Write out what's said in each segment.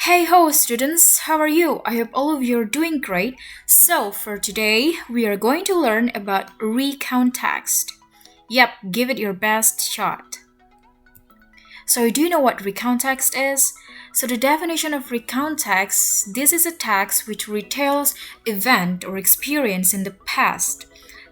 Hey ho students, how are you? I hope all of you are doing great. So for today, we are going to learn about recount text. Yep, give it your best shot. So do you know what recount text is? So the definition of recount text, this is a text which retells event or experience in the past.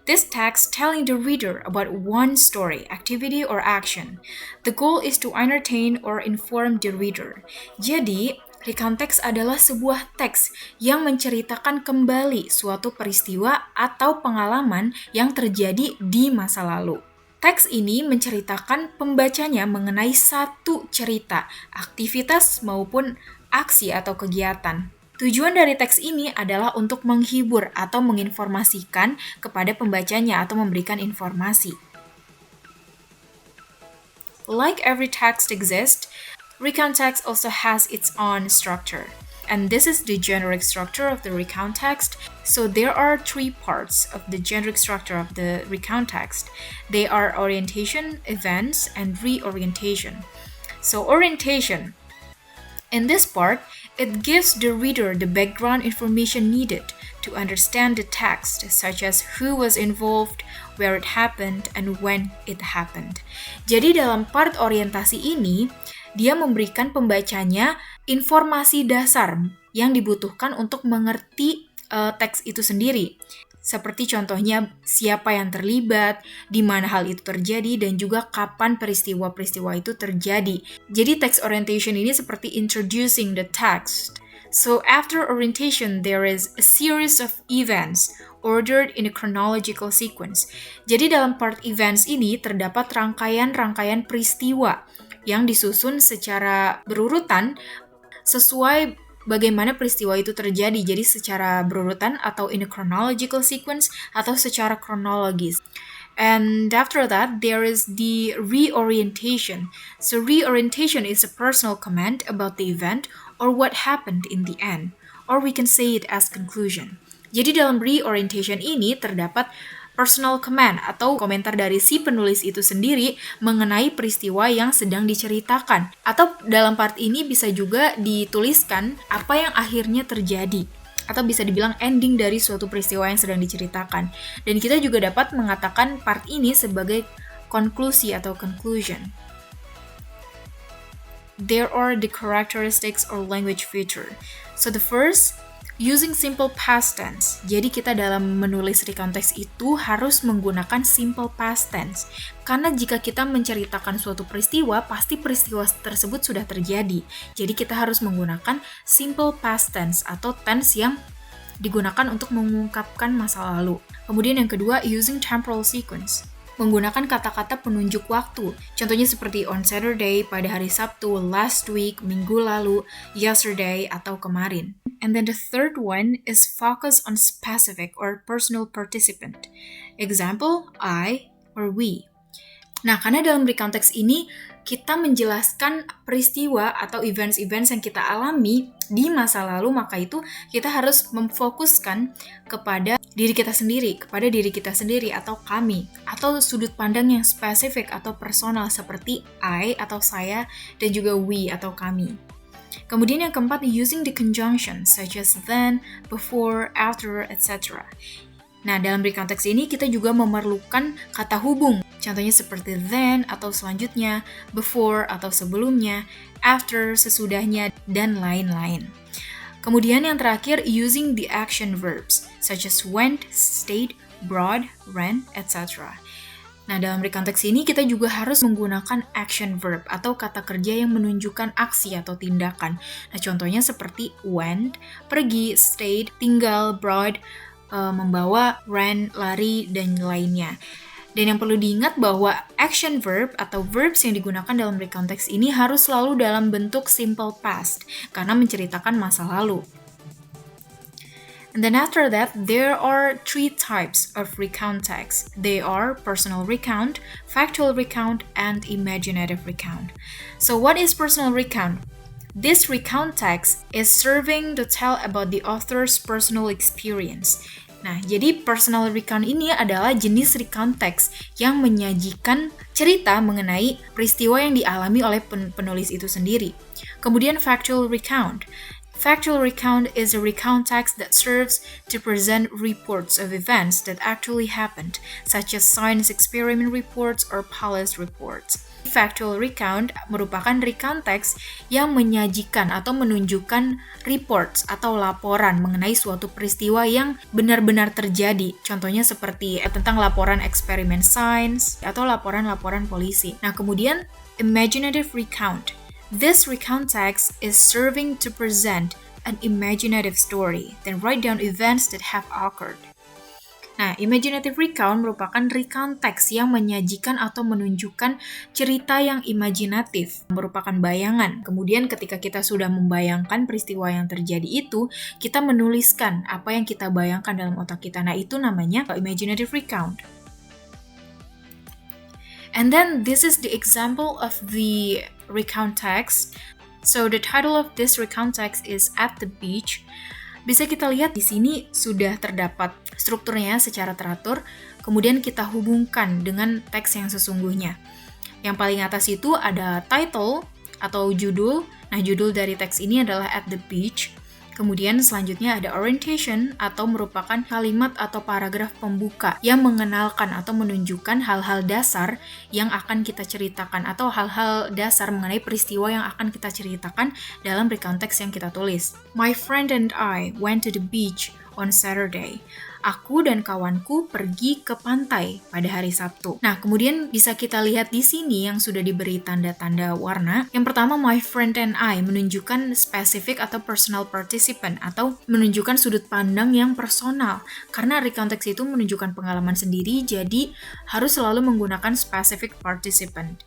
This text telling the reader about one story, activity, or action. The goal is to entertain or inform the reader. Jadi, recount text adalah sebuah teks yang menceritakan kembali suatu peristiwa atau pengalaman yang terjadi di masa lalu. Teks ini menceritakan pembacanya mengenai satu cerita, aktivitas maupun aksi atau kegiatan. Tujuan dari teks ini adalah untuk menghibur atau menginformasikan kepada pembacanya atau memberikan informasi. Like every text exists, recount text also has its own structure. And this is the generic structure of the recount text. So there are three parts of the generic structure of the recount text. They are orientation, events, and reorientation. So orientation. In this part, it gives the reader the background information needed to understand the text, such as who was involved, where it happened, and when it happened. Jadi dalam part orientasi ini, dia memberikan pembacanya informasi dasar yang dibutuhkan untuk mengerti teks itu sendiri. Seperti contohnya siapa yang terlibat, di mana hal itu terjadi, dan juga kapan peristiwa-peristiwa itu terjadi. Jadi text orientation ini seperti introducing the text. So after orientation, there is a series of events ordered in a chronological sequence. Jadi dalam part events ini terdapat rangkaian-rangkaian peristiwa yang disusun secara berurutan sesuai bagaimana peristiwa itu terjadi, jadi secara berurutan atau in a chronological sequence atau secara kronologis. And after that, there is the reorientation. So reorientation is a personal comment about the event or what happened in the end, or we can say it as conclusion. Jadi dalam reorientation ini terdapat personal comment atau komentar dari si penulis itu sendiri mengenai peristiwa yang sedang diceritakan. Atau dalam part ini bisa juga dituliskan apa yang akhirnya terjadi. Atau bisa dibilang ending dari suatu peristiwa yang sedang diceritakan. Dan kita juga dapat mengatakan part ini sebagai konklusi atau conclusion. There are the characteristics or language feature. So the first, using simple past tense. Jadi kita dalam menulis recount text itu harus menggunakan simple past tense. Karena jika kita menceritakan suatu peristiwa, pasti peristiwa tersebut sudah terjadi. Jadi kita harus menggunakan simple past tense atau tense yang digunakan untuk mengungkapkan masa lalu. Kemudian yang kedua, using temporal sequence. Menggunakan kata-kata penunjuk waktu. Contohnya seperti on Saturday, pada hari Sabtu, last week, minggu lalu, yesterday, atau kemarin. And then the third one is focus on specific or personal participant. Example, I or we. Nah, karena dalam recount text ini, kita menjelaskan peristiwa atau events-events yang kita alami di masa lalu, maka itu kita harus memfokuskan kepada diri kita sendiri atau kami, atau sudut pandang yang spesifik atau personal seperti I atau saya, dan juga we atau kami. Kemudian yang keempat, using the conjunction such as then, before, after, etc. Nah, dalam recount text ini kita juga memerlukan kata hubung. Contohnya seperti then atau selanjutnya, before atau sebelumnya, after, sesudahnya, dan lain-lain. Kemudian yang terakhir, using the action verbs such as went, stayed, brought, ran, etc. Nah, dalam recount text ini kita juga harus menggunakan action verb atau kata kerja yang menunjukkan aksi atau tindakan. Nah, contohnya seperti went, pergi, stayed, tinggal, brought, membawa, ran, lari, dan lainnya. Dan yang perlu diingat bahwa action verb atau verbs yang digunakan dalam recount text ini harus selalu dalam bentuk simple past karena menceritakan masa lalu. And then after that, there are three types of recount text. They are personal recount, factual recount, and imaginative recount. So what is personal recount? This recount text is serving to tell about the author's personal experience. Nah, jadi personal recount ini adalah jenis recount text yang menyajikan cerita mengenai peristiwa yang dialami oleh penulis itu sendiri. Kemudian factual recount. Factual recount is a recount text that serves to present reports of events that actually happened, such as science experiment reports or police reports. Factual recount merupakan recount text yang menyajikan atau menunjukkan reports atau laporan mengenai suatu peristiwa yang benar-benar terjadi. Contohnya seperti tentang laporan eksperimen sains atau laporan-laporan polisi. Nah, kemudian imaginative recount. This recount text is serving to present an imaginative story, then write down events that have occurred. Nah, imaginative recount merupakan recount text yang menyajikan atau menunjukkan cerita yang imajinatif, merupakan bayangan. Kemudian ketika kita sudah membayangkan peristiwa yang terjadi itu, kita menuliskan apa yang kita bayangkan dalam otak kita. Nah, itu namanya imaginative recount. And then this is the example of the recount text. So the title of this recount text is At the Beach. Bisa kita lihat di sini sudah terdapat strukturnya secara teratur, kemudian kita hubungkan dengan teks yang sesungguhnya. Yang paling atas itu ada title atau judul. Nah, judul dari teks ini adalah At the Beach. Kemudian selanjutnya ada orientation atau merupakan kalimat atau paragraf pembuka yang mengenalkan atau menunjukkan hal-hal dasar yang akan kita ceritakan atau hal-hal dasar mengenai peristiwa yang akan kita ceritakan dalam recount text yang kita tulis. My friend and I went to the beach on Saturday. Aku dan kawanku pergi ke pantai pada hari Sabtu. Nah, kemudian bisa kita lihat di sini yang sudah diberi tanda-tanda warna. Yang pertama, my friend and I menunjukkan spesifik atau personal participant atau menunjukkan sudut pandang yang personal. Karena recount text itu menunjukkan pengalaman sendiri, jadi harus selalu menggunakan specific participant.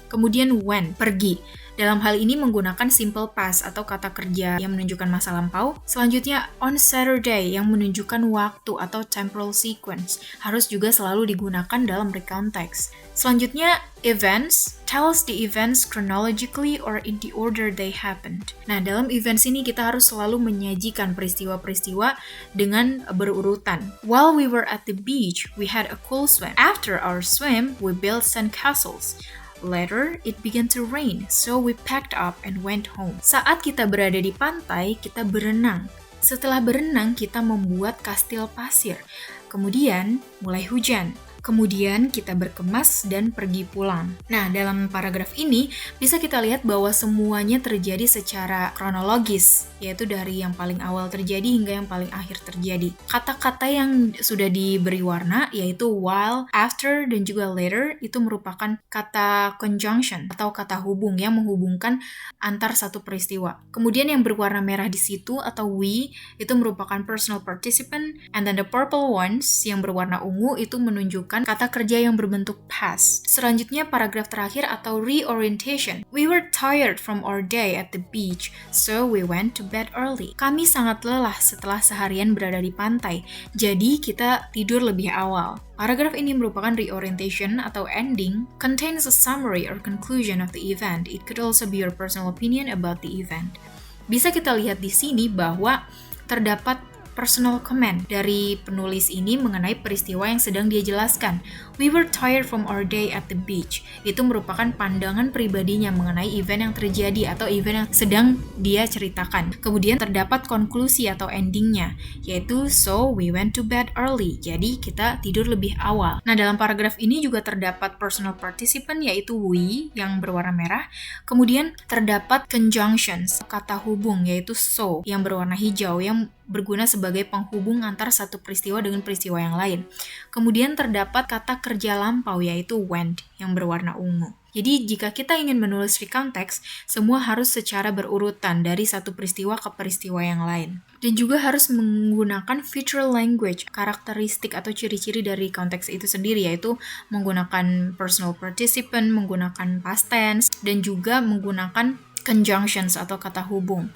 Kemudian when, pergi. Dalam hal ini menggunakan simple past atau kata kerja yang menunjukkan masa lampau. Selanjutnya on Saturday yang menunjukkan waktu atau temporal sequence. Harus juga selalu digunakan dalam recount text. Selanjutnya events tells the events chronologically or in the order they happened. Nah, dalam events ini kita harus selalu menyajikan peristiwa-peristiwa dengan berurutan. While we were at the beach, we had a cool swim. After our swim, we built sandcastles. Later, it began to rain, so we packed up and went home. Saat kita berada di pantai, kita berenang. Setelah berenang, kita membuat kastil pasir. Kemudian, mulai hujan. Kemudian kita berkemas dan pergi pulang. Nah, dalam paragraf ini bisa kita lihat bahwa semuanya terjadi secara kronologis, yaitu dari yang paling awal terjadi hingga yang paling akhir terjadi. Kata-kata yang sudah diberi warna yaitu while, after, dan juga later itu merupakan kata conjunction atau kata hubung yang menghubungkan antar satu peristiwa. Kemudian yang berwarna merah di situ atau we itu merupakan personal participant, and then the purple ones yang berwarna ungu itu menunjukkan kata kerja yang berbentuk past. Selanjutnya paragraf terakhir atau reorientation. We were tired from our day at the beach, so we went to bed early. Kami sangat lelah setelah seharian berada di pantai, jadi kita tidur lebih awal. Paragraf ini merupakan reorientation atau ending, contains a summary or conclusion of the event. It could also be your personal opinion about the event. Bisa kita lihat di sini bahwa terdapat personal comment dari penulis ini mengenai peristiwa yang sedang dia jelaskan. We were tired from our day at the beach. Itu merupakan pandangan pribadinya mengenai event yang terjadi atau event yang sedang dia ceritakan. Kemudian terdapat konklusi atau endingnya, yaitu so we went to bed early. Jadi kita tidur lebih awal. Nah, dalam paragraf ini juga terdapat personal participant yaitu we yang berwarna merah. Kemudian terdapat conjunctions, kata hubung yaitu so yang berwarna hijau yang berguna sebagai penghubung antar satu peristiwa dengan peristiwa yang lain. Kemudian terdapat kata kerja lampau yaitu went yang berwarna ungu. Jadi jika kita ingin menulis recount text, semua harus secara berurutan dari satu peristiwa ke peristiwa yang lain. Dan juga harus menggunakan feature language, karakteristik atau ciri-ciri dari konteks itu sendiri, yaitu menggunakan personal participant, menggunakan past tense, dan juga menggunakan conjunctions atau kata hubung.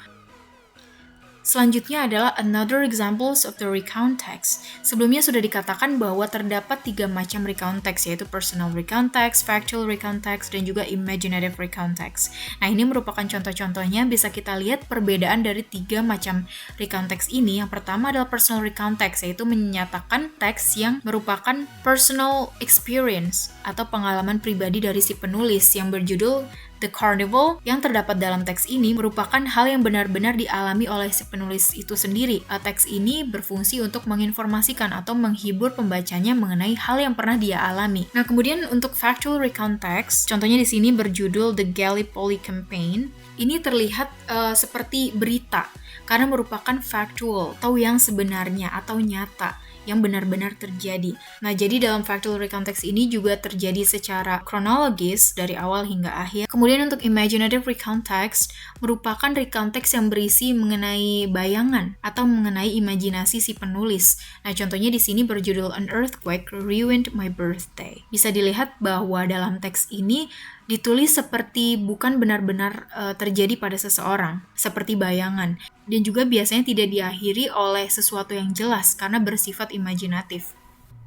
Selanjutnya adalah another examples of the recount text. Sebelumnya sudah dikatakan bahwa terdapat 3 macam recount text, yaitu personal recount text, factual recount text, dan juga imaginative recount text. Nah, ini merupakan contoh-contohnya, bisa kita lihat perbedaan dari 3 macam recount text ini. Yang pertama adalah personal recount text, yaitu menyatakan teks yang merupakan personal experience atau pengalaman pribadi dari si penulis yang berjudul The Carnival yang terdapat dalam teks ini merupakan hal yang benar-benar dialami oleh si penulis itu sendiri. Teks ini berfungsi untuk menginformasikan atau menghibur pembacanya mengenai hal yang pernah dia alami. Nah, kemudian untuk factual recount text, contohnya di sini berjudul The Gallipoli Campaign. Ini terlihat seperti berita karena merupakan factual atau yang sebenarnya atau nyata, yang benar-benar terjadi. Nah, jadi dalam factual recount text ini juga terjadi secara kronologis dari awal hingga akhir. Kemudian untuk imaginative recount text merupakan recount text yang berisi mengenai bayangan atau mengenai imajinasi si penulis. Nah, contohnya di sini berjudul An Earthquake Ruined My Birthday. Bisa dilihat bahwa dalam teks ini ditulis seperti bukan benar-benar terjadi pada seseorang, seperti bayangan. Dan juga biasanya tidak diakhiri oleh sesuatu yang jelas karena bersifat imajinatif.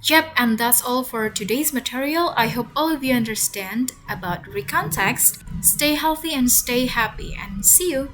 Yep, and that's all for today's material. I hope all of you understand about recount text. Stay healthy and stay happy, and see you!